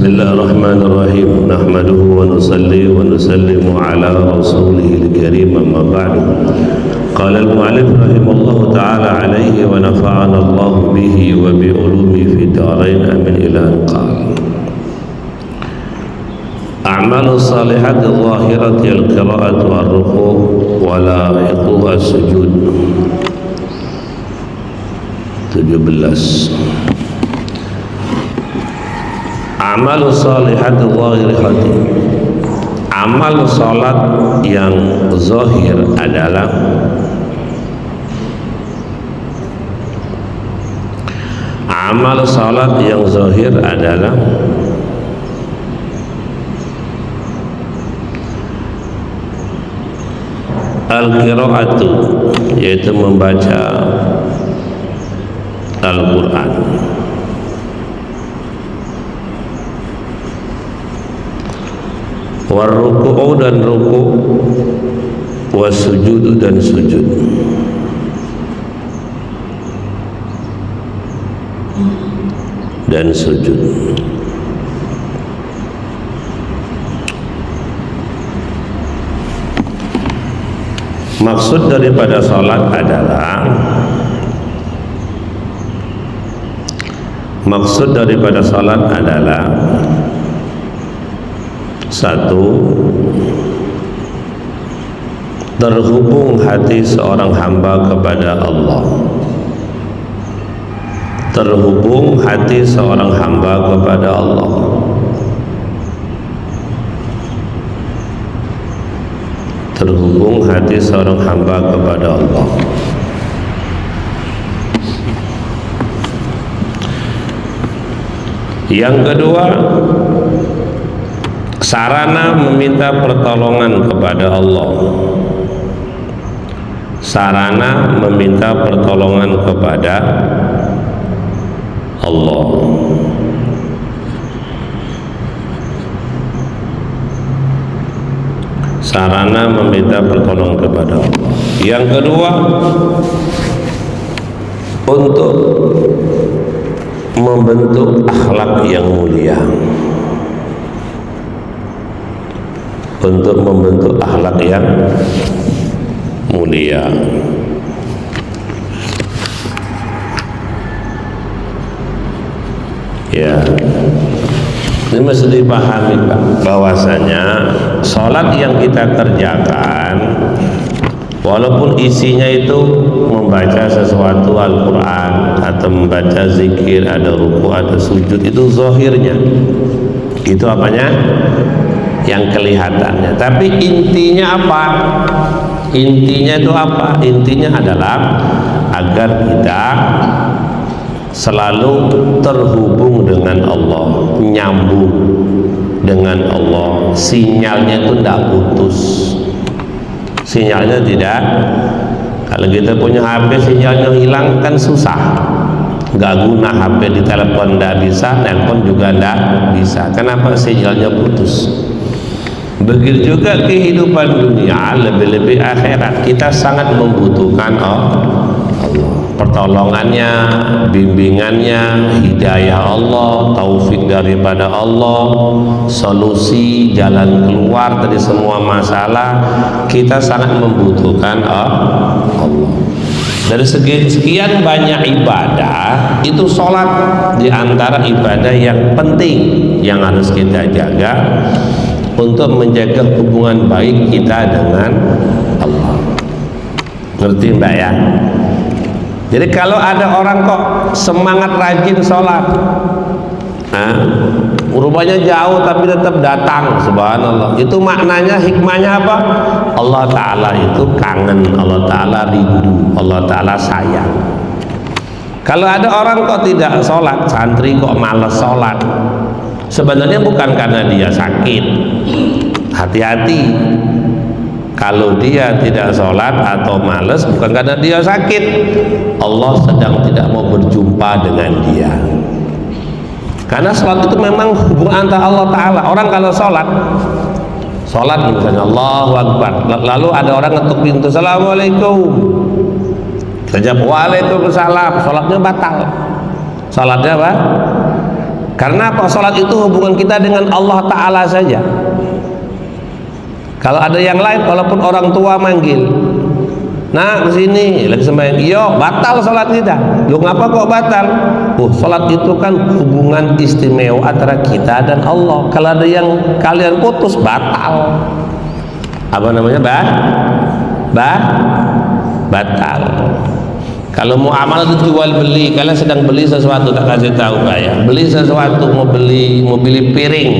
Bismillahirrahmanirrahim. Nahmaduhu wa nusalli wa nusallimu ala rasulihil karim, amma ba'du. Qala al-mu'allif rahimallahu ta'ala alayhi wa nafa'ana Allah bihi wa bi ulumi fi darain, amin. Ila an qala a'malu salihati zahirati al-qira'atu war-ruku' wa lahiquha sujud. 17. Amal salihat zahirati, amal salat yang zahir adalah amal salat yang zahir adalah al-qiraatu, yaitu membaca Al-Quran, warruku'u dan ruku', wasujudu dan sujud. Dan sujud. Maksud daripada salat adalah satu, terhubung hati seorang hamba kepada Allah. Terhubung hati seorang hamba kepada Allah. Terhubung hati seorang hamba kepada Allah. Yang kedua, sarana meminta pertolongan kepada Allah. Sarana meminta pertolongan kepada Allah. Sarana meminta pertolongan kepada Allah. Yang kedua, untuk membentuk akhlak yang mulia. Untuk membentuk akhlak yang mulia. Ya, ini mesti dipahami, Pak, bahwasanya sholat yang kita kerjakan, walaupun isinya itu membaca sesuatu Al-Quran atau membaca zikir, ada ruku, ada sujud, itu zahirnya, itu apanya? Yang kelihatannya. Tapi intinya apa? Intinya itu apa? Intinya adalah agar kita selalu terhubung dengan Allah, nyambung dengan Allah, sinyalnya itu tidak putus. Sinyalnya tidak, kalau kita punya HP sinyalnya hilang kan susah, nggak guna HP, di telepon nggak bisa, telepon juga nggak bisa. Kenapa? Sinyalnya putus. Begitu juga kehidupan dunia, lebih-lebih akhirat, kita sangat membutuhkan Allah, pertolongannya, bimbingannya, hidayah Allah, taufik daripada Allah, solusi, jalan keluar dari semua masalah. Kita sangat membutuhkan Allah. Dari sekian banyak ibadah, itu sholat di antara ibadah yang penting yang harus kita jaga untuk menjaga hubungan baik kita dengan Allah. Ngerti, Mbak, ya? Jadi kalau ada orang kok semangat rajin sholat, rupanya jauh tapi tetap datang, subhanallah, itu maknanya, hikmahnya apa? Allah Ta'ala itu kangen, Allah Ta'ala rindu, Allah Ta'ala sayang. Kalau ada orang kok tidak sholat, santri kok malas sholat, sebenarnya bukan karena dia sakit. Hati-hati, kalau dia tidak sholat atau malas bukan karena dia sakit, Allah sedang tidak mau berjumpa dengan dia. Karena sholat itu memang hubungan antara Allah Ta'ala. Orang kalau sholat misalnya Allahu Akbar, lalu ada orang ngetuk pintu, Assalamualaikum, kita jawab Waalaikumsalam, sholatnya batal. Sholatnya apa? Karena apa? Sholat itu hubungan kita dengan Allah Ta'ala saja. Kalau ada yang lain, walaupun orang tua manggil, nah kesini lagi sembahyang, iyo batal sholat kita. Loh ngapa kok batal? Sholat itu kan hubungan istimewa antara kita dan Allah. Kalau ada yang kalian putus, batal. Apa namanya? Batal. Kalau mau amal itu jual beli, kalian sedang beli sesuatu, tak kasih tahu Pak ya. Beli sesuatu, mau beli piring.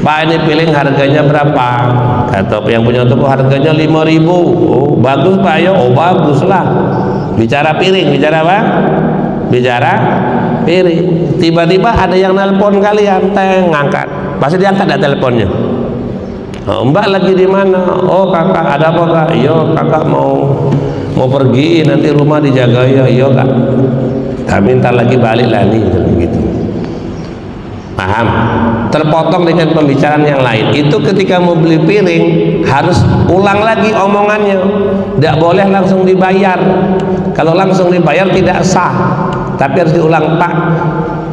Pak, ini piring harganya berapa? Kata yang punya toko harganya 5.000. Oh bagus Pak ya. Oh bagus lah. Bicara piring, bicara apa? Bicara piring. Tiba-tiba ada yang nelpon kalian, ngangkat. Pasti diangkat ada teleponnya. Oh, Mbak lagi di mana? Oh kakak, ada apa kak? Iya kakak mau pergi, nanti rumah dijaga ya. Iya kak, kami ntar lagi balik lah nih, gitu. Paham? Terpotong dengan pembicaraan yang lain. Itu ketika mau beli piring harus ulang lagi omongannya. Tidak boleh langsung dibayar. Kalau langsung dibayar tidak sah. Tapi harus diulang. Pak,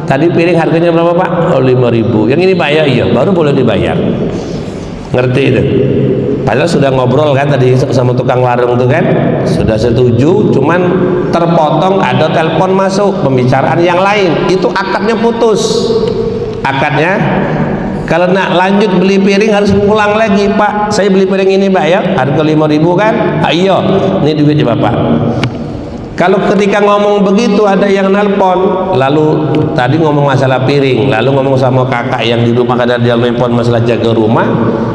tadi piring harganya berapa Pak? Oh 5.000. Yang ini bayar, iya, baru boleh dibayar. Ngerti itu? Padahal sudah ngobrol kan tadi sama tukang warung tuh kan, sudah setuju, cuman terpotong ada telepon masuk, pembicaraan yang lain, itu akadnya putus. Akadnya, kalau nak lanjut beli piring harus pulang lagi. Pak, saya beli piring ini Pak ya, harga 5.000 kan? Iya, ini duitnya Bapak. Kalau ketika ngomong begitu ada yang nelpon, lalu tadi ngomong masalah piring, lalu ngomong sama kakak yang di rumah, kadang dia nelpon masalah jaga rumah,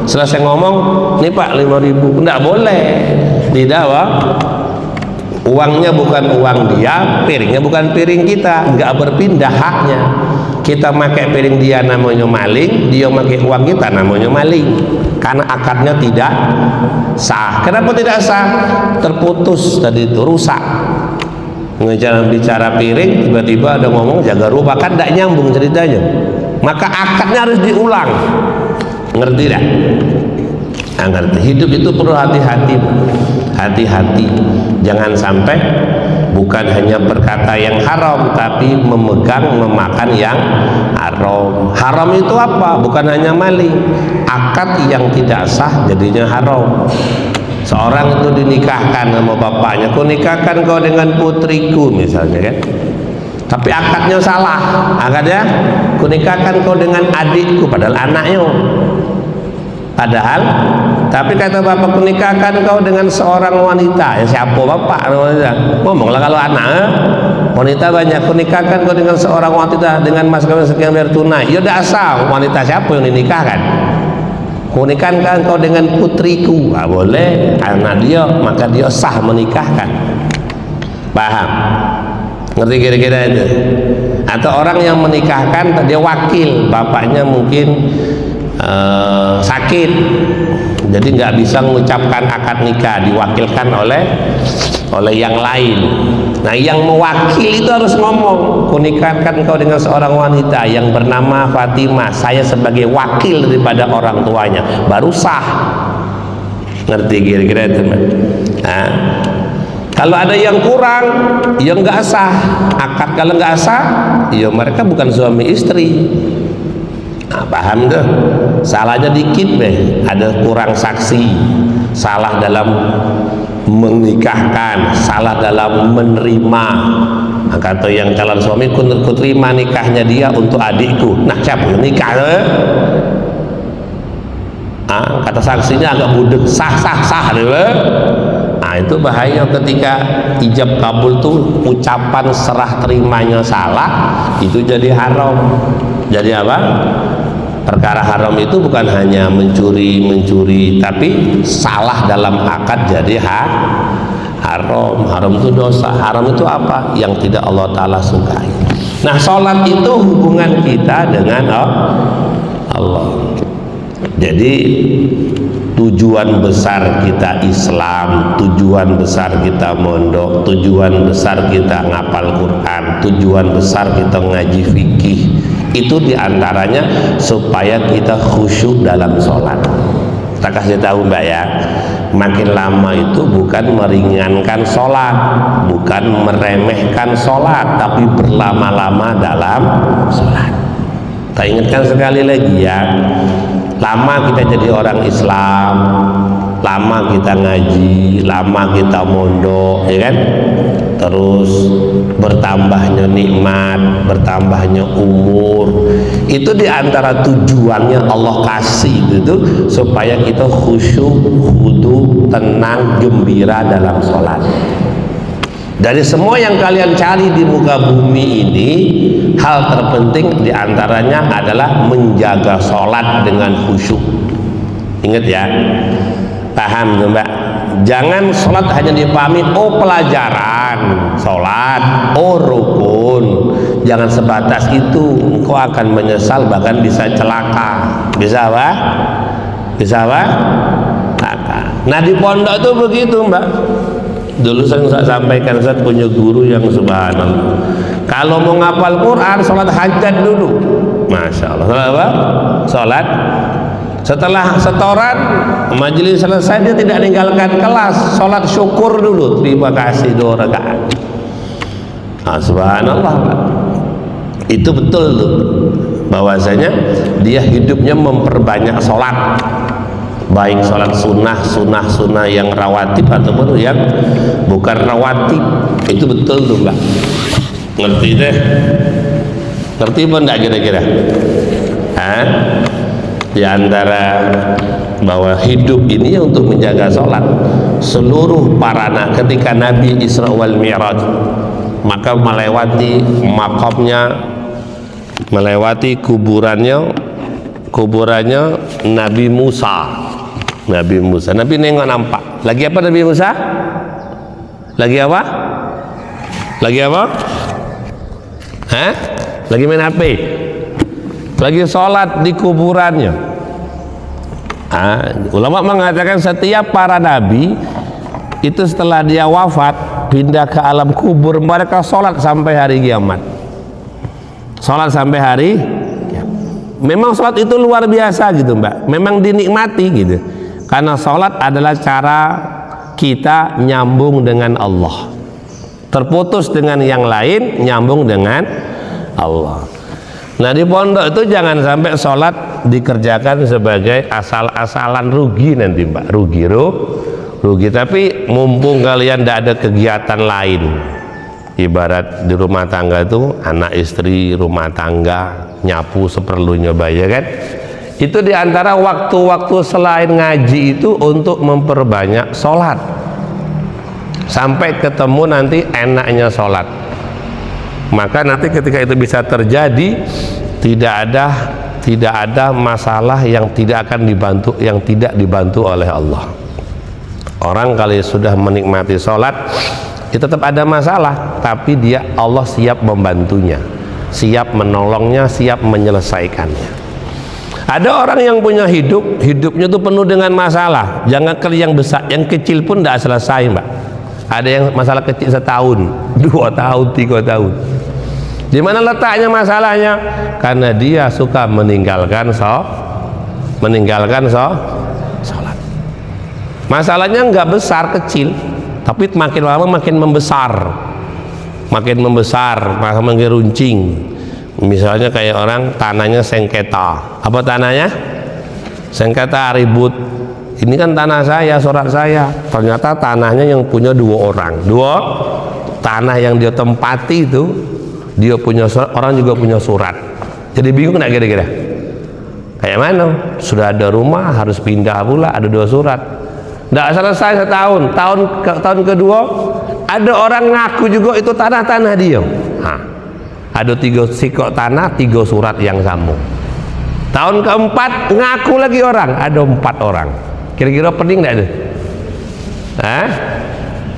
selesai ngomong, nih Pak 5.000, enggak boleh. Tidak Pak, uangnya bukan uang dia, piringnya bukan piring kita, enggak berpindah haknya. Kita pakai piring dia namanya maling, dia pakai uang kita namanya maling, karena akadnya tidak sah. Kenapa tidak sah? Terputus tadi itu, rusak. Bicara piring, tiba-tiba ada ngomong jaga rumah, kan tidak nyambung ceritanya. Maka akadnya harus diulang. Ngerti tidak? Nah, ngerti. Hidup itu perlu hati-hati, hati-hati. Jangan sampai bukan hanya berkata yang haram, tapi memegang, memakan yang haram. Haram itu apa? Bukan hanya maling. Akad yang tidak sah jadinya haram. Seorang itu dinikahkan sama bapaknya, kau nikahkan kau dengan putriku misalnya kan, tapi akadnya salah. Akadnya, kau nikahkan kau dengan adikku, padahal anaknya. Padahal, tapi kata bapak, kau nikahkan kau dengan seorang wanita. Ya siapa bapak? Ngomonglah kalau anak wanita banyak. Kau nikahkan kau dengan seorang wanita dengan mas kawin sekian bayar tunai. Ya udah asal wanita siapa yang dinikahkan? Menikahkan kau dengan putriku, boleh, anak dia, maka dia sah menikahkan. Paham? Ngerti kira-kira itu? Atau orang yang menikahkan dia wakil, bapaknya mungkin sakit, jadi nggak bisa mengucapkan akad nikah, diwakilkan oleh yang lain. Nah, yang mewakili itu harus ngomong, kunikahkan kau dengan seorang wanita yang bernama Fatimah, saya sebagai wakil daripada orang tuanya, baru sah. Ngerti kira-kira itu? Nah, kalau ada yang kurang, ya nggak sah. Akad kalau nggak sah, ya mereka bukan suami istri. Nah, paham tuh? Salahnya dikit deh, ada kurang saksi, salah dalam menikahkan, salah dalam menerima. Kata yang calon suami, ku terima nikahnya dia untuk adikku. Nah siapa yang nikah? Kata saksinya agak budek, sah. Nah itu bahaya ketika ijab kabul tuh ucapan serah terimanya salah, itu jadi haram. Jadi apa? Perkara haram itu bukan hanya mencuri, tapi salah dalam akad jadi haram. Haram itu dosa. Haram itu apa? Yang tidak Allah Ta'ala sukai. Nah, sholat itu hubungan kita dengan Allah. Jadi tujuan besar kita Islam, tujuan besar kita mondok, tujuan besar kita ngapal Quran, tujuan besar kita ngaji fikih, itu diantaranya supaya kita khusyuk dalam sholat. Kita kasih tahu Mbak ya, makin lama itu bukan meringankan sholat, bukan meremehkan sholat, tapi berlama-lama dalam sholat. Tak ingatkan sekali lagi ya, lama kita jadi orang Islam, lama kita ngaji, lama kita mondok, ya kan? Terus bertambahnya nikmat, bertambahnya umur, itu diantara tujuannya Allah kasih itu supaya kita khusyuk, khudu, tenang, gembira dalam sholat. Dari semua yang kalian cari di muka bumi ini, hal terpenting diantaranya adalah menjaga sholat dengan khusyuk. Ingat ya, paham tuh Mbak? Jangan sholat hanya dipahami, oh pelajaran sholat, oh rukun. Jangan sebatas itu, engkau akan menyesal, bahkan bisa celaka. Bisa apa? Bisa apa? Nah di pondok itu begitu Mbak. Dulu saya sampaikan, saya punya guru yang subhanallah, kalau mau ngapal Quran sholat hajat dulu. Masya Allah. Sholat apa? Sholat. Setelah setoran majelis selesai, dia tidak meninggalkan kelas, sholat syukur dulu, terima kasih 2 rakaat. Nah, subhanallah, itu betul tuh, bahwasanya dia hidupnya memperbanyak sholat, baik sholat sunnah yang rawatib ataupun yang bukan rawatib. Itu betul tuh Mbak. Ngerti deh? Ngerti pun enggak kira-kira? Di antara bahwa hidup ini untuk menjaga sholat. Seluruh para ketika Nabi Isra wal Mi'raj, maka melewati makamnya, melewati kuburannya Nabi Musa. Nabi nengok nampak. Lagi apa Nabi Musa? Lagi apa? Lagi main HP? Lagi sholat di kuburannya. Ulama mengatakan setiap para nabi itu setelah dia wafat pindah ke alam kubur, mereka sholat sampai hari kiamat. Sholat sampai hari. Memang sholat itu luar biasa gitu Mbak. Memang dinikmati gitu. Karena sholat adalah cara kita nyambung dengan Allah. Terputus dengan yang lain, nyambung dengan Allah. Nah di pondok itu jangan sampai sholat dikerjakan sebagai asal-asalan, rugi nanti Mbak, rugi. Tapi mumpung kalian tidak ada kegiatan lain, ibarat di rumah tangga itu anak istri rumah tangga nyapu seperlunya ya kan, itu diantara waktu-waktu selain ngaji itu untuk memperbanyak sholat sampai ketemu nanti enaknya sholat. Maka nanti ketika itu bisa terjadi, tidak ada masalah yang tidak akan dibantu, yang tidak dibantu oleh Allah. Orang kalau sudah menikmati sholat, itu tetap ada masalah, tapi Allah siap membantunya, siap menolongnya, siap menyelesaikannya. Ada orang yang punya hidupnya itu penuh dengan masalah. Jangan ke yang besar, yang kecil pun tidak selesai Mbak. Ada yang masalah kecil 1 tahun, 2 tahun, 3 tahun. Di mana letaknya masalahnya? Karena dia suka meninggalkan sholat. Masalahnya nggak besar, kecil, tapi makin lama makin membesar, makin runcing. Misalnya kayak orang tanahnya sengketa. Apa tanahnya? Sengketa, ribut. Ini kan tanah saya, surat saya. Ternyata tanahnya yang punya 2 orang. Tanah yang dia tempati itu, dia punya surat, orang juga punya surat. Jadi bingung nggak kira-kira? Kayak mana? Sudah ada rumah, harus pindah pula, ada 2 surat. Nggak selesai setahun. Tahun kedua, ada orang ngaku juga itu tanah dia. Ada 3 sikok tanah, 3 surat yang sama. Tahun keempat ngaku lagi orang, ada 4 orang. Kira-kira pening nggak itu?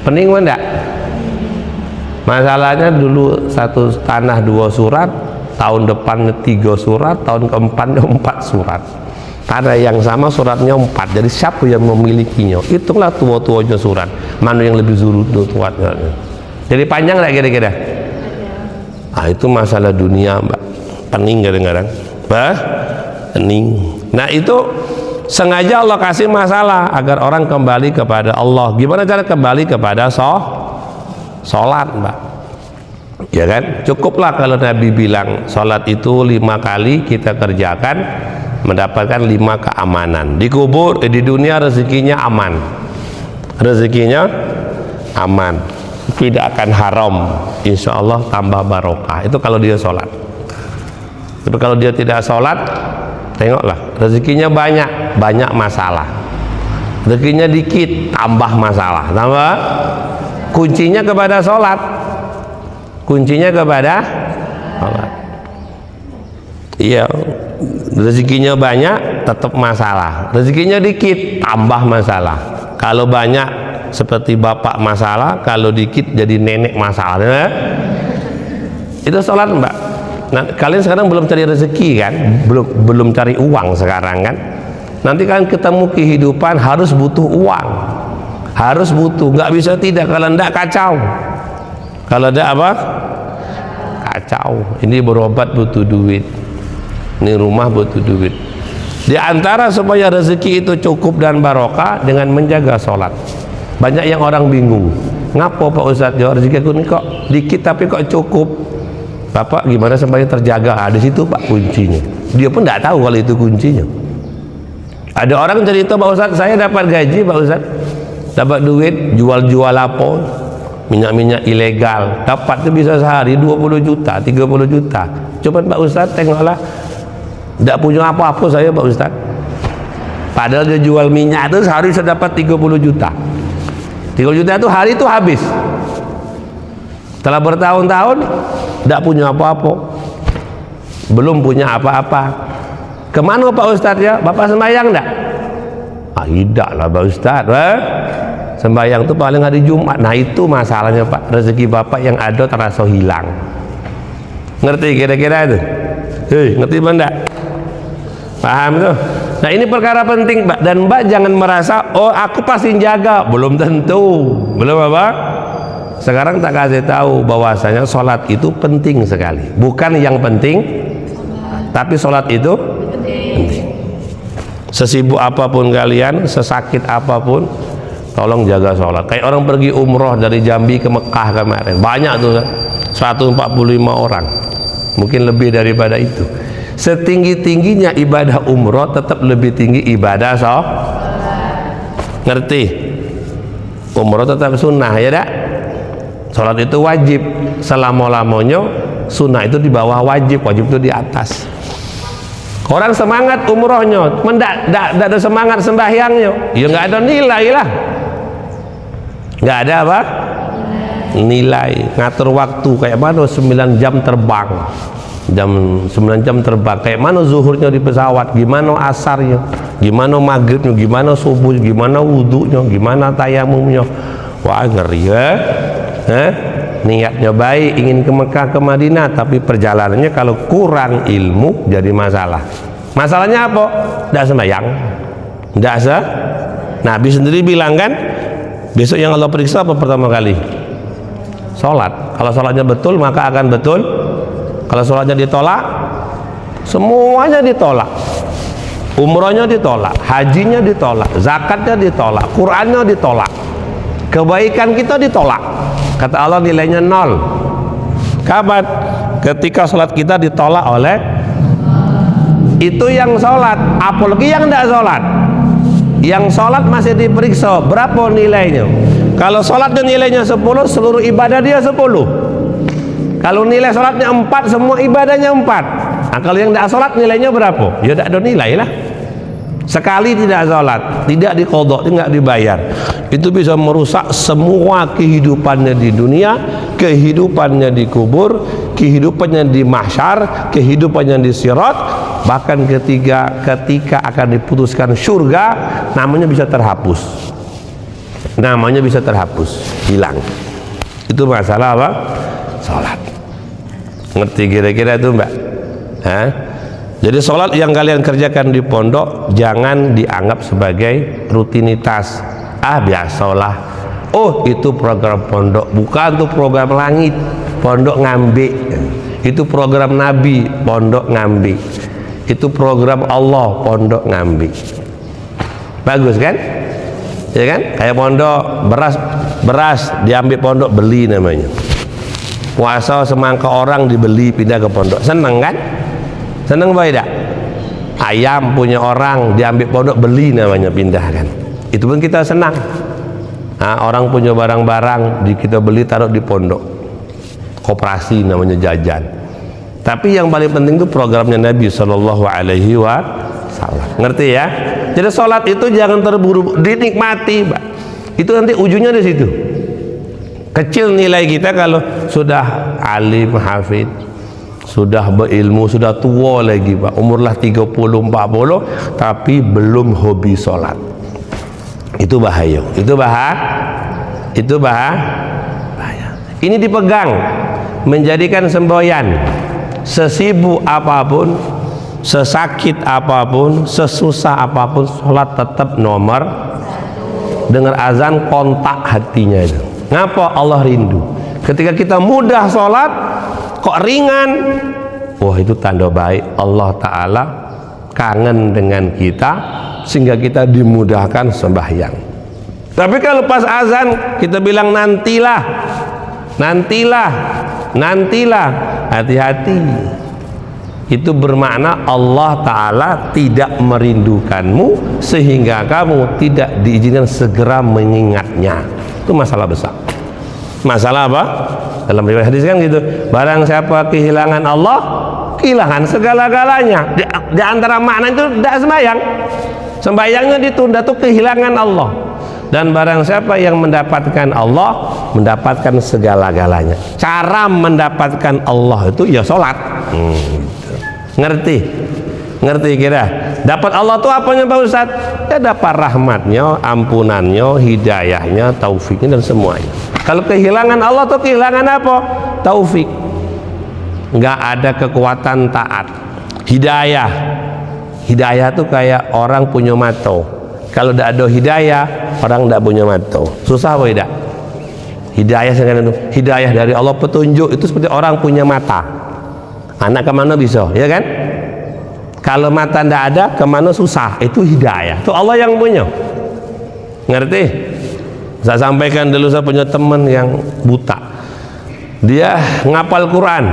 Pening enggak? Masalahnya dulu 1 tanah 2 surat, tahun depan 3 surat, tahun keempatnya 4 surat. Tanah yang sama suratnya 4. Jadi siapa yang memilikinya? Itulah tua-tuanya surat. Mana yang lebih tua-tuanya? Jadi panjang nggak kira-kira? Itu masalah dunia Mbak. Pening kadang-kadang. Pening. Nah itu sengaja Allah kasih masalah agar orang kembali kepada Allah. Gimana cara kembali kepada sholat Mbak? Ya kan? Cukuplah kalau Nabi bilang sholat itu 5 kali kita kerjakan mendapatkan 5 keamanan. Di kubur, di dunia rezekinya aman. Rezekinya aman. Tidak akan haram. Insya Allah tambah barokah. Itu kalau dia sholat. Tapi kalau dia tidak sholat, tengoklah rezekinya banyak masalah. Rezekinya dikit, tambah masalah. Tambah. Kuncinya kepada sholat. Kuncinya kepada sholat. Iya, rezekinya banyak tetap masalah, rezekinya dikit tambah masalah. Kalau banyak seperti bapak masalah, kalau dikit jadi nenek masalah. Itu sholat, Mbak. Nah, kalian sekarang belum cari rezeki kan, belum cari uang sekarang kan. Nanti kan ketemu kehidupan harus butuh uang, harus butuh, nggak bisa tidak. Kalau enggak kacau. Kalau ada apa? Kacau. Ini berobat butuh duit. Ini rumah butuh duit. Di antara supaya rezeki itu cukup dan barokah dengan menjaga sholat. Banyak yang orang bingung. Ngapa Pak Ustadz? Ya rezeki aku ini kok dikit tapi kok cukup. Bapak gimana supaya terjaga? Di situ Pak kuncinya. Dia pun tidak tahu kalau itu kuncinya. Ada orang cerita, Pak Ustadz, saya dapat gaji Pak Ustadz, dapat duit, jual-jual apa? Minyak-minyak ilegal, dapat itu bisa sehari 20 juta, 30 juta. Coba Pak Ustadz tengoklah, tidak punya apa-apa saya Pak Ustadz. Padahal dia jual minyak itu sehari bisa dapat 30 juta. 30 juta itu hari itu habis. Setelah bertahun-tahun tidak punya apa-apa, belum punya apa-apa. Kemana Pak Ustadz ya? Bapak sembahyang enggak? Tidak lah Pak Ustadz. Sembahyang itu paling hari Jumat. Nah itu masalahnya Pak, rezeki Bapak yang ada terasa hilang. Ngerti kira-kira itu? Hei, ngerti Pak enggak? Paham tuh? Nah ini perkara penting Pak. Dan Mbak jangan merasa, oh aku pasti jaga. Belum tentu. Belum apa? Sekarang tak kasih tahu bahwasanya sholat itu penting sekali. Bukan yang penting, tapi sholat itu penting. Sesibuk apapun kalian, sesakit apapun, tolong jaga sholat. Kayak orang pergi umroh dari Jambi ke Mekah kemarin, banyak tuh kan, 145 orang, mungkin lebih daripada itu. Setinggi-tingginya ibadah umroh tetap lebih tinggi ibadah sholat. Ngerti? Umroh tetap sunnah ya dak? Sholat itu wajib selama-lamanya, sunnah itu di bawah wajib, wajib itu di atas. Orang semangat umrohnya, tidak ada semangat sembahyangnya, ya nggak ada nilai lah. Nggak ada apa? Nilai. Ngatur waktu kayak mana 9 jam terbang, 9 jam terbang, kayak mana zuhurnya di pesawat, gimana asarnya, gimana maghribnya, gimana subuh, gimana wudhunya, gimana tayamumnya. Wah ngeri ya. Niatnya baik, ingin ke Mekah ke Madinah, tapi perjalanannya kalau kurang ilmu jadi masalah. Masalahnya apa? Tidak sembahyang, tidak sah. Nabi sendiri bilang kan, besok yang Allah periksa apa pertama kali? Sholat. Kalau sholatnya betul maka akan betul. Kalau sholatnya ditolak, semuanya ditolak. Umrohnya ditolak, hajinya ditolak, zakatnya ditolak, Qurannya ditolak, kebaikan kita ditolak. Kata Allah nilainya 0. Kapan? Ketika sholat kita ditolak oleh itu yang sholat, apalagi yang tidak sholat. Yang sholat masih diperiksa berapa nilainya. Kalau sholatnya nilainya 10, seluruh ibadah dia 10. Kalau nilai sholatnya 4, semua ibadahnya 4. Nah, kalau yang tidak sholat nilainya berapa? Ya tidak ada nilai lah. Sekali tidak sholat, tidak diqadha, tidak dibayar, itu bisa merusak semua kehidupannya di dunia, kehidupannya di kubur, kehidupannya di mahsyar, kehidupannya di sirat. Bahkan ketika akan diputuskan surga, namanya bisa terhapus, namanya bisa terhapus, hilang. Itu masalah apa? Sholat. Ngerti kira-kira itu Mbak? Hah? Jadi sholat yang kalian kerjakan di pondok jangan dianggap sebagai rutinitas. Biasalah. Oh itu program pondok, bukan tuh program langit. Pondok ngambil. Itu program Nabi, pondok ngambil. Itu program Allah, pondok ngambil. Bagus kan? Ya kan? Kayak pondok beras diambil pondok beli namanya. Puasa semangka orang dibeli pindah ke pondok, seneng kan? Seneng apa tidak? Ayam punya orang diambil pondok, beli namanya, pindah kan? Itu pun kita senang. Nah, orang punya barang-barang kita beli taruh di pondok, koperasi namanya, jajan. Tapi yang paling penting itu programnya Nabi Shallallahu Alaihi Wasallam. Ngerti ya? Jadi sholat itu jangan terburu, dinikmati, Pak. Itu nanti ujungnya di situ. Kecil nilai kita kalau sudah alim, hafid, sudah berilmu, sudah tua lagi, Pak. Umurlah 30-40 tapi belum hobi sholat. Itu bahaya. Itu bahaya. Ini dipegang, menjadikan semboyan. Sesibuk apapun, sesakit apapun, sesusah apapun, sholat tetap nomor. Dengar azan, kontak hatinya itu. Ngapa? Allah rindu. Ketika kita mudah sholat kok ringan, wah itu tanda baik Allah Ta'ala kangen dengan kita sehingga kita dimudahkan sembahyang. Tapi kalau pas azan kita bilang nantilah, hati-hati. Itu bermakna Allah Ta'ala tidak merindukanmu sehingga kamu tidak diizinkan segera mengingatnya. Itu masalah besar. Masalah apa? Dalam riwayat hadis kan gitu, barang siapa kehilangan Allah, kehilangan segala-galanya. Di antara makna itu tidak sembahyang, sembahyangnya ditunda, tuh kehilangan Allah. Dan barang siapa yang mendapatkan Allah, mendapatkan segala-galanya. Cara mendapatkan Allah itu ya sholat. Ngerti kira? Dapat Allah itu apanya Pak Ustaz? Ya dapat rahmatnya, ampunannya, hidayahnya, taufiknya dan semuanya. Kalau kehilangan Allah itu kehilangan apa? Taufik. Nggak ada kekuatan taat. Hidayah itu kayak orang punya mata. Kalau tidak ada hidayah, orang tidak punya mata. Susah apa tidak? Hidayah dari Allah, petunjuk itu seperti orang punya mata. Anak kemana bisa, ya kan? Kalau mata tidak ada, kemana susah. Itu hidayah. Itu Allah yang punya. Ngerti? Saya sampaikan dulu, saya punya teman yang buta. Dia ngapal Quran.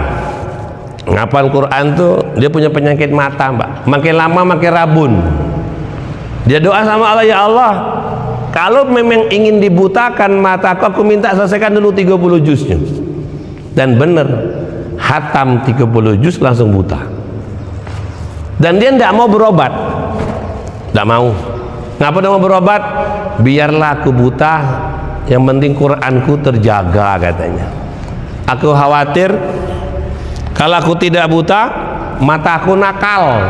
Ngapal Quran tuh dia punya penyakit mata, Mbak. Makin lama makin rabun. Dia doa sama Allah, ya Allah, kalau memang ingin dibutakan mataku, aku minta selesaikan dulu 30 juznya. Dan benar, hatam 30 juz langsung buta. Dan dia tidak mau berobat, tidak mau. Ngapa dia mau berobat? Biarlah aku buta, yang penting Quranku terjaga, katanya. Aku khawatir kalau aku tidak buta, mataku nakal,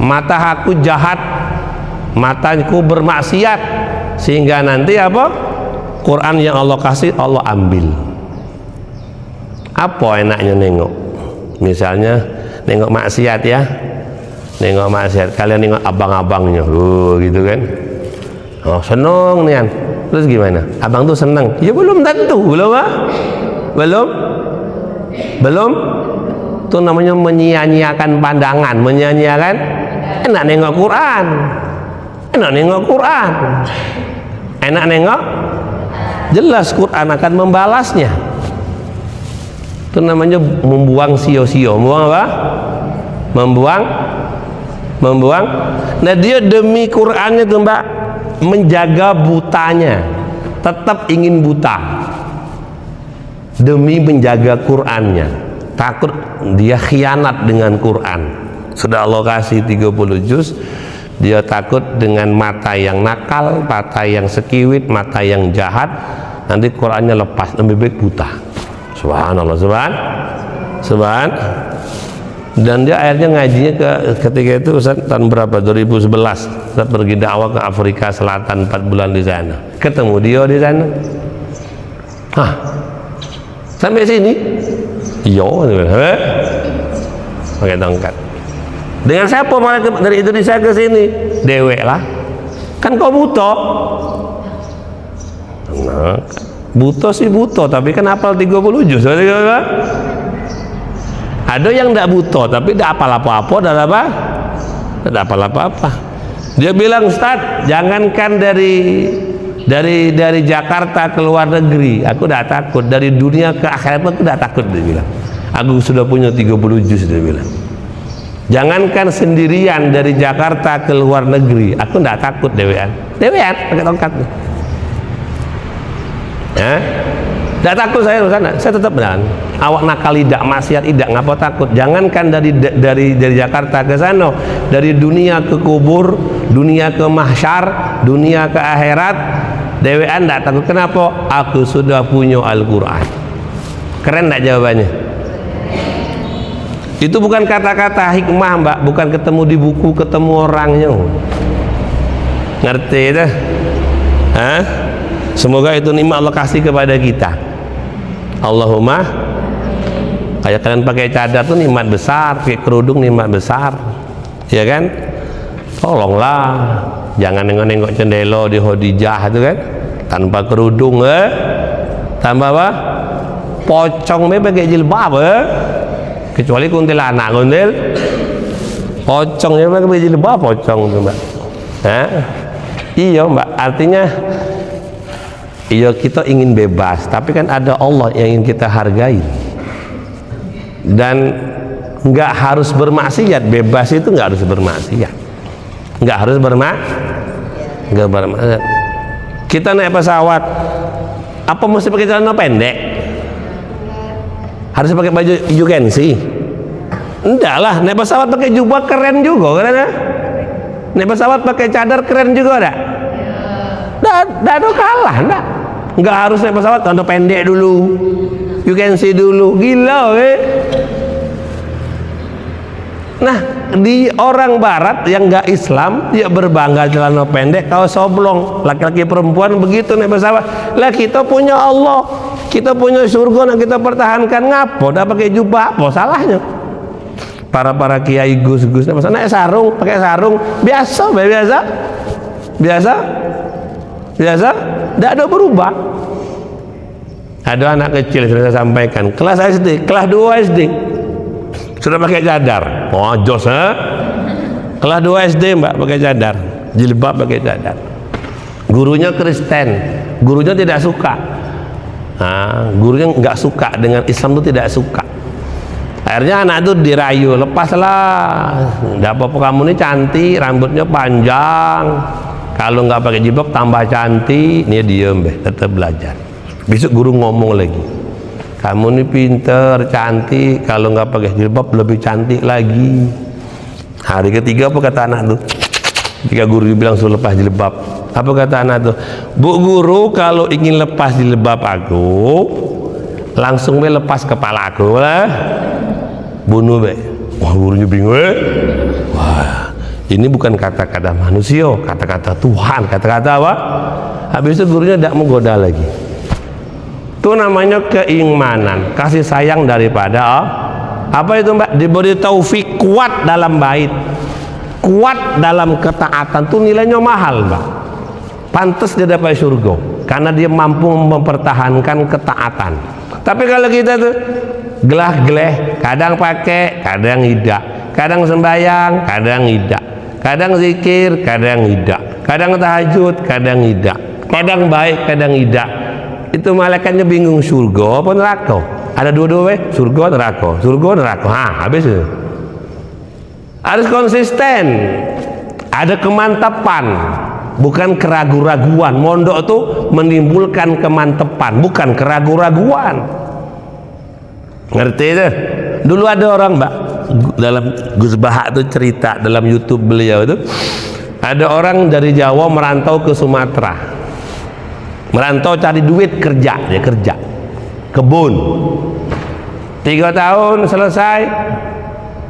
mata aku jahat, mataku bermaksiat, sehingga nanti apa? Quran yang Allah kasih Allah ambil. Apa enaknya nengok? Misalnya nengok maksiat ya, nengok maksiat, kalian nengok abang-abangnya, gitu kan? Oh seneng nih, terus gimana? Abang tuh seneng? Ya belum tentu, belum. Itu namanya menyia-nyiakan pandangan, menyia-nyiakan. Enak nengok Quran, enak nengok, jelas Quran akan membalasnya. Itu namanya membuang sio-sio. Membuang apa? Membuang. Nah dia demi Qurannya tuh Mbak, menjaga butanya, tetap ingin buta demi menjaga Qurannya. Takut dia khianat dengan Quran. Sudah Allah kasih 30 juz, dia takut dengan mata yang nakal, mata yang sekiwit, mata yang jahat, nanti Qurannya lepas, lebih baik buta. Subhanallah, subhan. Dan dia akhirnya ngajinya ketika itu Ustaz, tahun berapa? 2011. Ustaz pergi dakwah ke Afrika Selatan 4 bulan di sana. Ketemu dia di sana. Sampai sini? Iya, pakai tongkat. Dengan siapa dari Indonesia ke sini? Dewek lah. Kan kau buta. Nah, buta sih buta, tapi kan hafal 30 juz. Ada yang tidak buta, tapi tidak hafal apa-apa, tidak hafal apa-apa. Dia bilang, Ustaz, jangankan dari dari Jakarta ke luar negeri aku tidak takut, dari dunia ke akhirat aku tidak takut, dia bilang. Aku sudah punya 30 juz, dia bilang. Jangankan sendirian dari Jakarta ke luar negeri, aku tidak takut dewean pakai tongkat. Tidak takut saya di sana, saya tetap berani. Awak nakal tidak, maksiat tidak, ngapa takut? Jangankan dari Jakarta ke sana, dari dunia ke kubur, dunia ke mahsyar, dunia ke akhirat, dewean tidak takut. Kenapa? Aku sudah punya Al-Quran. Keren tidak jawabannya? Itu bukan kata-kata hikmah, Mbak, bukan ketemu di buku, ketemu orangnya. Ngerti itu? Semoga itu nikmat Allah kasih kepada kita. Allahumma, kayak kalian pakai cadar tuh nikmat besar, pakai kerudung nikmat besar, ya kan? Tolonglah, jangan nengok-nengok cendelo di Khadijah itu kan, tanpa kerudung, tanpa apa? Pocong pakai jilbab, kecuali kuntilanak kuntil, pocongnya pakai jilbab, pocong tuh, Mbak. Iya, Mbak, artinya iya, kita ingin bebas, tapi kan ada Allah yang ingin kita hargai. Dan nggak harus bermaksiat, bebas itu nggak harus bermaksiat, nggak harus bermaksiat. Kita naik pesawat, apa mesti pakai celana pendek? Harus pakai baju hijau gengsi? Enggak lah, naik pesawat pakai jubah keren juga, kan? Naik pesawat pakai cadar keren juga, enggak? Enggak ada kalah, enggak? Nggak harus naik pesawat celana pendek dulu, you can see dulu, gila Nah, di orang barat yang nggak Islam, dia berbangga celana pendek, kaos oblong, laki-laki perempuan begitu naik pesawat. Lah kita punya Allah, kita punya surga yang kita pertahankan, ngapo dah pakai jubah, apa salahnya? Para kiai gus-gus naik sarung, pakai sarung biasa, tidak ada berubah. Ada anak kecil sudah saya sampaikan, kelas SD, kelas 2 SD sudah pakai cadar. Oh, jos, kelas 2 SD, Mbak, pakai cadar, jilbab pakai cadar. Gurunya Kristen, gurunya tidak suka. Gurunya nggak suka dengan Islam, itu tidak suka. Akhirnya anak itu dirayu, lepaslah, tidak apa-apa, kamu ini cantik, rambutnya panjang, kalau nggak pakai jilbab tambah cantik. Ini diem, tetap belajar. Besok guru ngomong lagi, kamu ini pinter, cantik, kalau nggak pakai jilbab lebih cantik lagi. Hari ketiga apa kata anak tuh? Ketika guru bilang suruh lepas jilbab, apa kata anak tuh? Bu guru, kalau ingin lepas jilbab aku, langsung lepas kepala aku lah, bunuh be. Wah, gurunya bingung. Wah, ini bukan kata-kata manusia, kata-kata Tuhan, kata-kata apa? Habis itu gurunya tidak menggoda lagi. Itu namanya keimanan, kasih sayang daripada apa itu, Mbak? Diberi taufik, kuat dalam bait, kuat dalam ketaatan, tuh nilainya mahal, Mbak. Pantas dia dapat surga karena dia mampu mempertahankan ketaatan. Tapi kalau kita tuh gelah-geleh, kadang pakai, kadang tidak, kadang sembahyang, kadang tidak, kadang zikir, kadang tidak, kadang tahajud, kadang tidak, kadang baik, kadang tidak. Itu malaikatnya bingung, surga apa neraka? Ada dua-dua, surga neraka, surga neraka. Habis itu. Harus konsisten, ada kemantapan, bukan keraguan-raguan. Mondok itu menimbulkan kemantapan, bukan keraguan-raguan. Ngerti itu? Dulu ada orang, Mbak, dalam Gus Bahak itu cerita dalam YouTube beliau itu, ada orang dari Jawa merantau ke Sumatera. Merantau cari duit, kerja, dia kerja kebun 3 tahun selesai,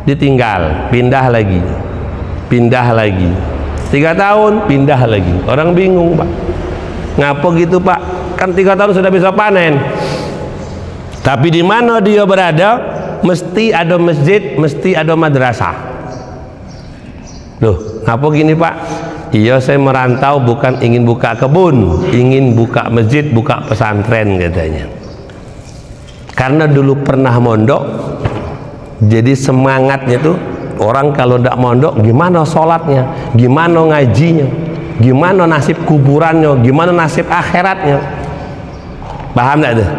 ditinggal, pindah lagi 3 tahun, pindah lagi. Orang bingung, Pak, ngapa gitu, Pak? Kan 3 tahun sudah bisa panen. Tapi di mana dia berada mesti ada masjid, mesti ada madrasah. Loh, ngapa gini, Pak? Iya, saya merantau bukan ingin buka kebun, ingin buka masjid, buka pesantren, katanya. Karena dulu pernah mondok, jadi semangatnya tuh orang kalau tidak mondok gimana sholatnya, gimana ngajinya. gimana nasib kuburannya, gimana nasib akhiratnya. Paham tidak tuh?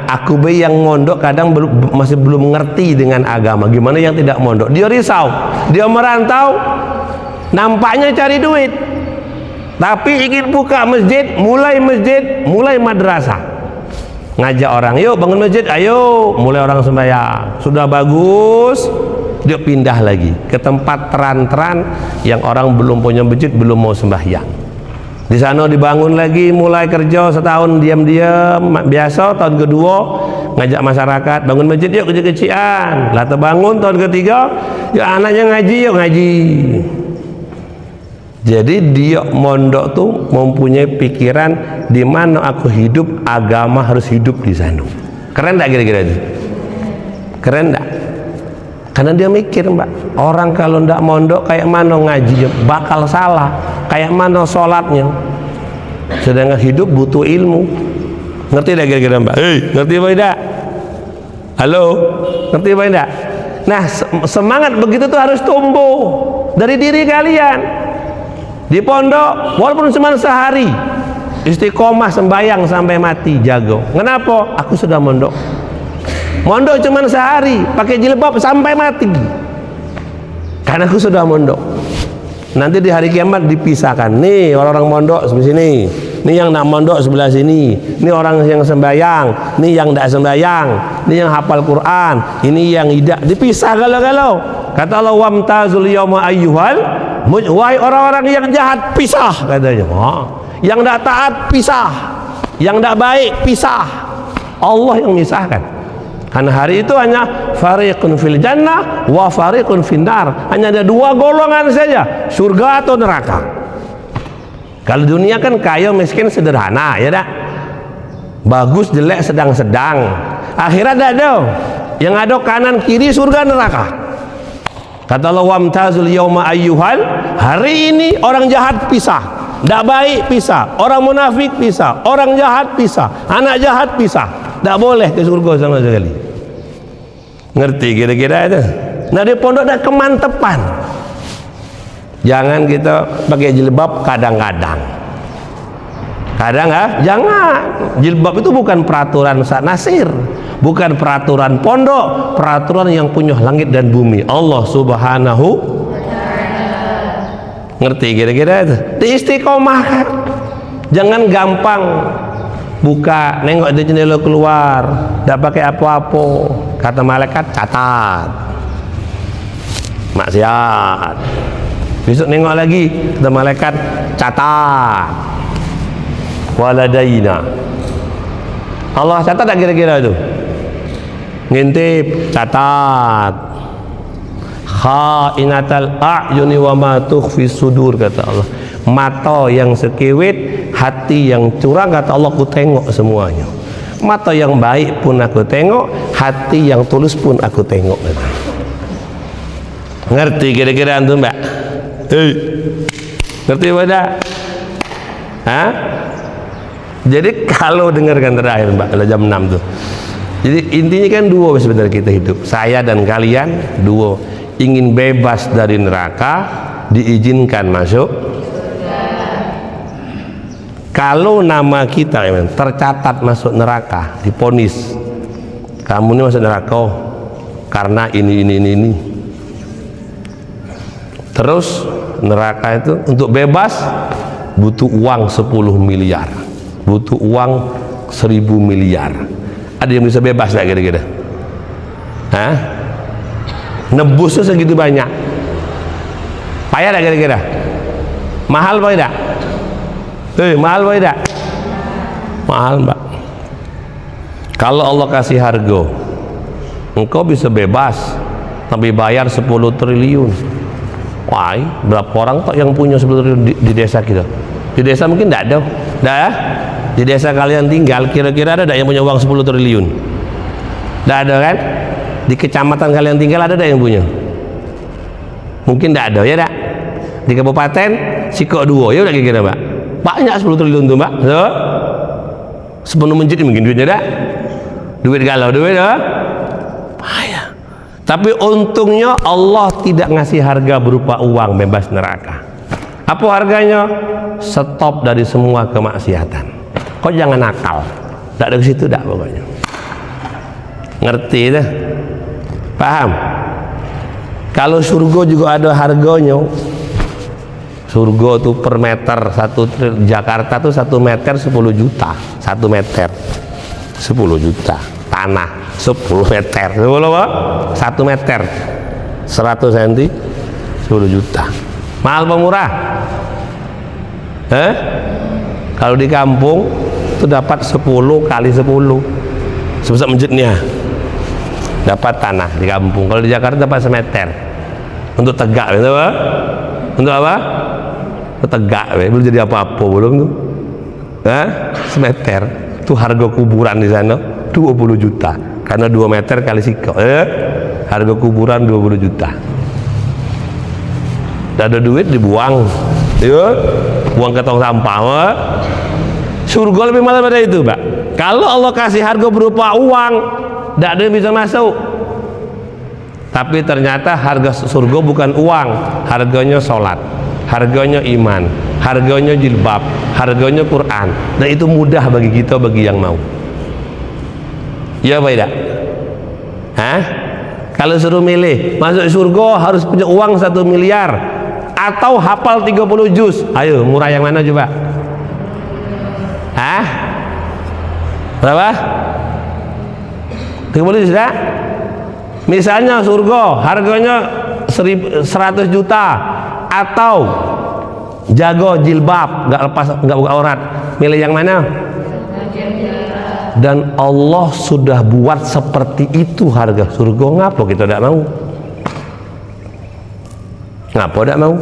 Aku yang mondok kadang masih belum ngerti dengan agama. Gimana yang tidak mondok? Dia risau, dia merantau, nampaknya cari duit, tapi ingin buka masjid, mulai madrasah, ngajak orang, yuk bangun masjid, ayo, mulai orang sembahyang, sudah bagus, dia pindah lagi ke tempat teran-teran yang orang belum punya masjid, belum mau sembahyang. Di sana dibangun lagi, mulai kerja setahun diam-diam biasa, tahun kedua ngajak masyarakat bangun masjid yuk kecil-kecilan, lah terbangun tahun ketiga ya anaknya ngaji, yuk ngaji. Jadi dia mondok tuh mempunyai pikiran di mana aku hidup, agama harus hidup di sana. Keren tak kira-kira itu? Keren tak? Karena dia mikir, Mbak, orang kalau ndak mondok kayak mana ngaji, bakal salah, kayak mana sholatnya. Sedangkan hidup butuh ilmu. Ngerti tak kira-kira, Mbak? Ngerti apa tidak? Halo? Ngerti apa tidak? Nah, semangat begitu tuh harus tumbuh dari diri kalian. Di pondok, walaupun cuma sehari, istiqomah sembahyang sampai mati, jago. Kenapa? Aku sudah mondok. Mondok cuma sehari, pakai jilbab sampai mati, karena aku sudah mondok. Nanti di hari kiamat dipisahkan, nih orang-orang mondok sebelah sini, nih yang nak mondok sebelah sini, nih orang yang sembahyang, nih yang tidak sembahyang, nih yang hafal Quran, ini yang tidak, dipisah galau-galau. Kata Allah, wamtazul yawma ayyuhal, wahai orang-orang yang jahat, pisah katanya. Yang tidak taat pisah, yang tidak baik pisah. Allah yang misahkan. Karena hari itu hanya fariqun fil jannah wa fariqun finnar, hanya ada dua golongan saja, surga atau neraka. Kalau dunia kan kaya miskin sederhana, ya tak? Bagus jelek sedang-sedang. Akhirat tidak ada, yang ada kanan kiri surga neraka. Kata Allah, wamtazul yawma ayyuhal, hari ini orang jahat pisah, tidak baik pisah, orang munafik pisah, orang jahat pisah, anak jahat pisah, tidak boleh ke surga sama sekali. Ngerti kira-kira itu? Nah, di pondok ada kemantepan. Jangan kita pakai jilbab kadang-kadang. Jangan. Jilbab itu bukan peraturan nasir, bukan peraturan pondok, peraturan yang punya langit dan bumi, Allah Subhanahu. Ngerti kira-kira itu? Diistiqomahkan. Jangan gampang buka nengok di jendela keluar, tidak pakai apa-apa. Kata malaikat, catat maksiat. Besok nengok lagi, kata malaikat, catat waladaina. Allah catat tak kira-kira itu? Ngintip, catat. Khainatal a'yuni wa ma tukhfi sudur, kata Allah. Mata yang sekewit, hati yang curang, kata Allah, aku tengok semuanya. Mata yang baik pun aku tengok, hati yang tulus pun aku tengok. Ngerti kira-kira antum, Mbak? Ngerti apa enggak? Jadi kalau dengarkan terakhir, Mbak, kalau jam 6 tuh. Jadi intinya kan dua sebenarnya kita hidup. Saya dan kalian dua, ingin bebas dari neraka, diizinkan masuk. Kalau nama kita tercatat masuk neraka, diponis kamu ini masuk neraka karena ini. Terus neraka itu untuk bebas butuh uang 10 miliar, butuh uang 1000 miliar. Ada yang bisa bebas gak kira-kira? Nebusnya segitu banyak, payah gak kira-kira? Mahal apa tidak? Mahal apa tidak? Mahal, Mbak. Kalau Allah kasih harga, engkau bisa bebas tapi bayar 10 triliun. Wah, berapa orang tak yang punya 10 triliun di desa kita? Di desa mungkin tidak ada. Dah, di desa kalian tinggal kira-kira ada yang punya uang 10 triliun? Tidak ada kan? Di kecamatan kalian tinggal ada yang punya? Mungkin tidak ada, ya tak? Di kabupaten Sikok 2, ya udah kira-kira, Mbak. Banyak 10 triliun tuh, Mbak. So, sepenuh masjid mungkin duitnya dah. Duit galau, duit dah. Bahaya. Tapi untungnya Allah tidak ngasih harga berupa uang bebas neraka. Apa harganya? Stop dari semua kemaksiatan. Kau jangan nakal. Tak ada ke situ dak pokoknya. Ngerti dah? Paham? Kalau surga juga ada harganya. Surga tuh per meter Jakarta tuh 1 meter 10 juta. 1 meter 10 juta. Tanah 10 meter. 10 apa? 1 meter 100 cm 10 juta. Mahal apa murah? Kalau di kampung itu dapat 10 kali 10 sebesar masjidnya, dapat tanah di kampung. Kalau di Jakarta dapat semeter untuk tegak, gitu apa? Untuk apa? Untuk tegak, belum jadi apa-apa belum tuh. Semeter itu harga kuburan di sana 20 juta karena 2 meter kali sikok. Harga kuburan 20 juta. Tidak ada duit dibuang, buang ke tong sampah. Surga lebih mahal daripada itu, Pak. Kalau Allah kasih harga berupa uang, tidak ada yang bisa masuk. Tapi ternyata harga surga bukan uang, harganya sholat, harganya iman, harganya jilbab, harganya Quran. Dan itu mudah bagi kita, bagi yang mau. Ya, Pak, tidak? Kalau suruh milih masuk surga harus punya uang 1 miliar atau hafal 30 juz. Ayo, murah yang mana coba? Berapa? 30 juz ya? Misalnya surga harganya 100 juta atau jago jilbab, nggak buka aurat. Milih yang mana? Dan Allah sudah buat seperti itu harga surga. Ngapa kita tidak mau? Ngapa tidak mau?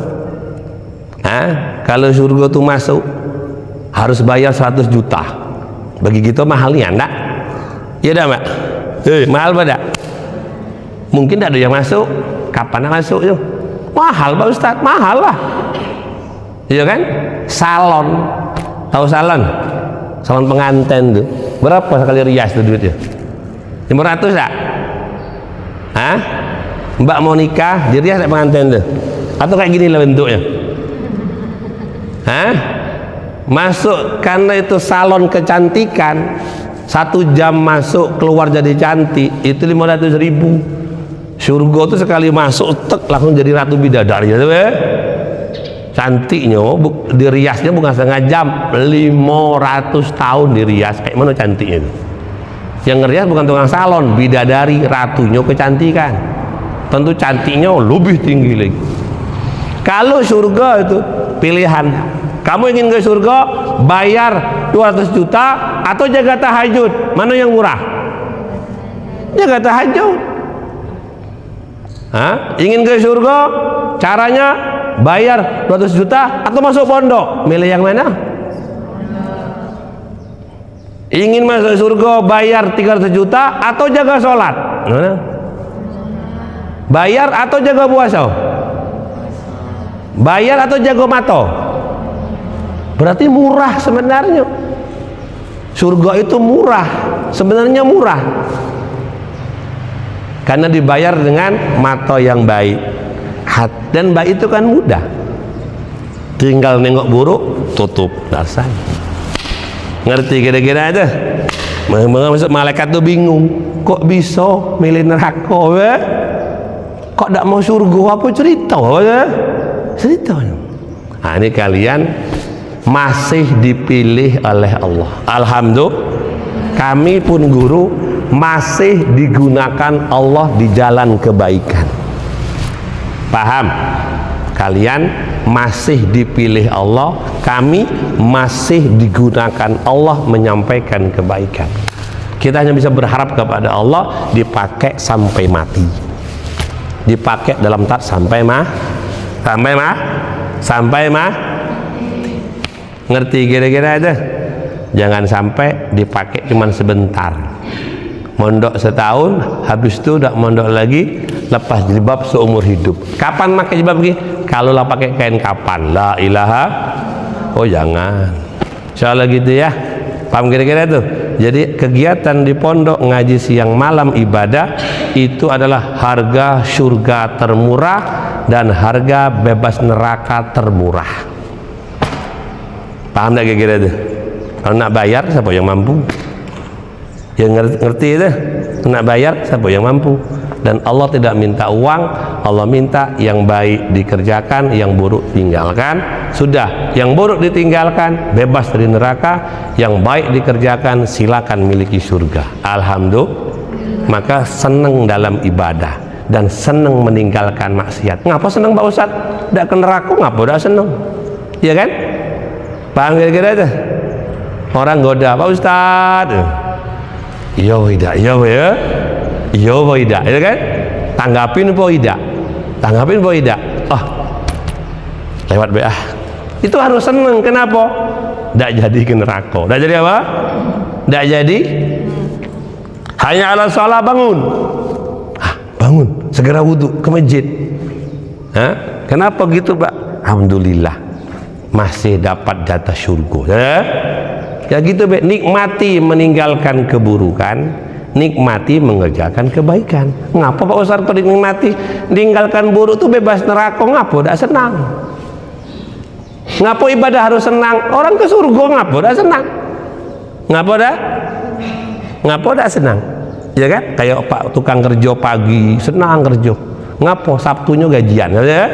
Kalau surga itu masuk harus bayar 100 juta. Bagi kita mahalnya enggak? Iya dah, Mbak? Mahal pada? Mungkin tidak ada yang masuk. Kapan masuk itu? Mahal, Pak Ustaz. Mahal lah. Iya kan? Salon. Tahu salon? Salon pengantin tuh. Berapa sekali rias tuh duitnya? 500 tak? Mbak mau nikah, dirias tak pengantin tuh? Atau kayak gini lah bentuknya? Masuk karena itu salon kecantikan, 1 jam masuk keluar jadi cantik itu 500.000. Surga tuh sekali masuk tek langsung jadi ratu bidadari ya, cantiknya diriasnya bukan setengah jam, 500 tahun dirias. Kayak mana cantiknya itu? Yang ngerias bukan tukang salon, bidadari, ratunya kecantikan. Tentu cantiknya lebih tinggi lagi. Kalau surga itu pilihan, kamu ingin ke surga bayar 200 juta atau jaga tahajud, mana yang murah? Jaga tahajud. Ingin ke surga caranya bayar 200 juta atau masuk pondok, milih yang mana? Ingin masuk surga bayar 300 juta atau jaga sholat, mana? Bayar atau jaga puasa? Bayar atau jaga mata? Berarti murah sebenarnya. Surga itu murah, sebenarnya murah karena dibayar dengan mata yang baik. Dan baik itu kan mudah, tinggal nengok buruk tutup dasar. Ngerti kira-kira aja? Malaikat tuh bingung, kok bisa milih neraka ya? Kok tidak mau surga? Apa cerita ya? Ceritanya ini kalian masih dipilih oleh Allah. Alhamdulillah, kami pun guru masih digunakan Allah di jalan kebaikan. Paham? Kalian masih dipilih Allah, kami masih digunakan Allah menyampaikan kebaikan. Kita hanya bisa berharap kepada Allah dipakai sampai mati, dipakai dalam sampai ngerti kira-kira aja. Jangan sampai dipakai cuman sebentar, mondok setahun, habis itu udah mondok lagi, lepas jilbab seumur hidup. Kapan pakai jilbab lagi? Kalau lah pakai kain kapan? La ilaha. Oh jangan. Insyaallah gitu ya. Paham kira-kira tuh? Jadi kegiatan di pondok ngaji siang malam ibadah itu adalah harga surga termurah dan harga bebas neraka termurah. Paham tak kira-kira itu? Kalau nak bayar siapa yang mampu? Yang ngerti itu? Nak bayar siapa yang mampu? Dan Allah tidak minta uang, Allah minta yang baik dikerjakan, yang buruk tinggalkan. Sudah, yang buruk ditinggalkan, bebas dari neraka. Yang baik dikerjakan, silakan miliki surga. Alhamdulillah. Maka senang dalam ibadah dan senang meninggalkan maksiat. Ngapa senang Pak Ustaz? Tidak ke neraka, ngapa udah senang? Iya kan? Paham kira-kira itu? Orang goda, Pak Ustaz. Iya tidak, iya ya. Iya apa tidak, ya kan? Tanggapin apa tidak? Tanggapin apa tidak? Oh, lewat BA. Itu harus senang. Kenapa? Tidak jadi ke neraka. Tidak jadi apa? Tidak jadi. Hanya ala sholat, bangun. Bangun, segera wudhu ke masjid. Kenapa gitu Pak? Alhamdulillah masih dapat jatah surga. Ya gitu Pak. Nikmati meninggalkan keburukan, nikmati mengerjakan kebaikan. Ngapa Pak Ustaz kok dinikmati? Meninggalkan buruk itu bebas neraka, ngapa tidak senang? Ngapa ibadah harus senang? Orang ke surga ngapa tidak senang? Ngapa dah? Ngapa tidak senang? Ya kan? Kayak Pak tukang kerja pagi senang kerja. Ngapa? Sabtunya gajian, ya?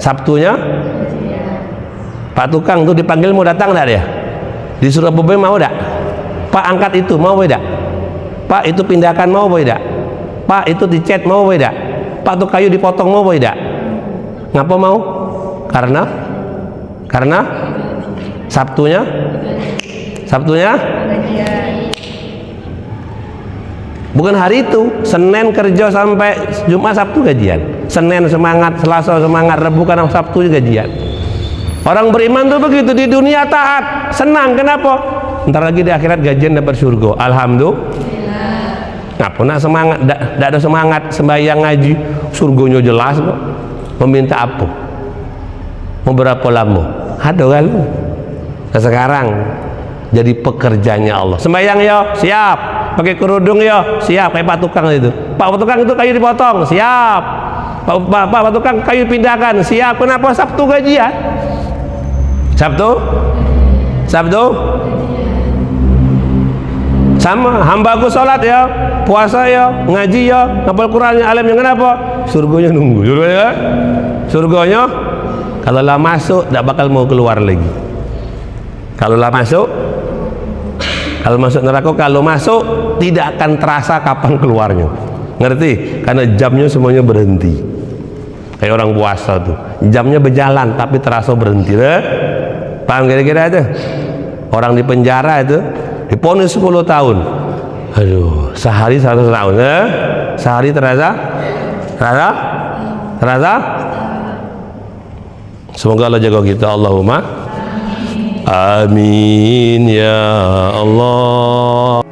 Sabtunya Pak tukang tuh dipanggil mau datang tidak dia? Disuruh apa mau tidak? Pak angkat itu mau tidak? Pak itu pindahkan mau tidak? Pak itu dicat mau tidak? Pak itu kayu dipotong mau tidak? Ngapa mau? Karena Sabtunya bukan hari itu. Senin kerja sampai Jumat, Sabtu gajian. Senin semangat, Selasa semangat, Rabu karena Sabtu gajian. Orang beriman tuh begitu, di dunia taat, senang. Kenapa? Ntar lagi di akhirat gajian dapat surga. Alhamdulillah. Ngapa nak semangat? Tidak ada semangat sembahyang ngaji, surgonya jelas kok. Meminta apa? Mau berapa lama? Ada kan? Nah, sekarang jadi pekerjanya Allah. Sembahyang ya, siap. Pakai kerudung ya, siap. Kayak Pak tukang itu. Pak tukang itu kayu dipotong, siap. Pak tukang kayu pindahkan, siap. Kenapa? Sabtu gajian. Sabtu sama hambaku sholat ya, puasa ya, ngaji ya, ngapal Qurannya, alimnya. Kenapa? Surganya nunggu. Surganya kalau lah masuk tidak bakal mau keluar lagi. Kalau masuk neraka, kalau masuk tidak akan terasa kapan keluarnya. Ngerti? Karena jamnya semuanya berhenti. Kayak orang puasa tuh, jamnya berjalan tapi terasa berhenti. Paham kira-kira itu? Orang di penjara itu diponis 10 tahun. Aduh, sehari 100 tahun. Sehari terasa? Semoga Allah jaga kita. Allahumma amin ya Allah.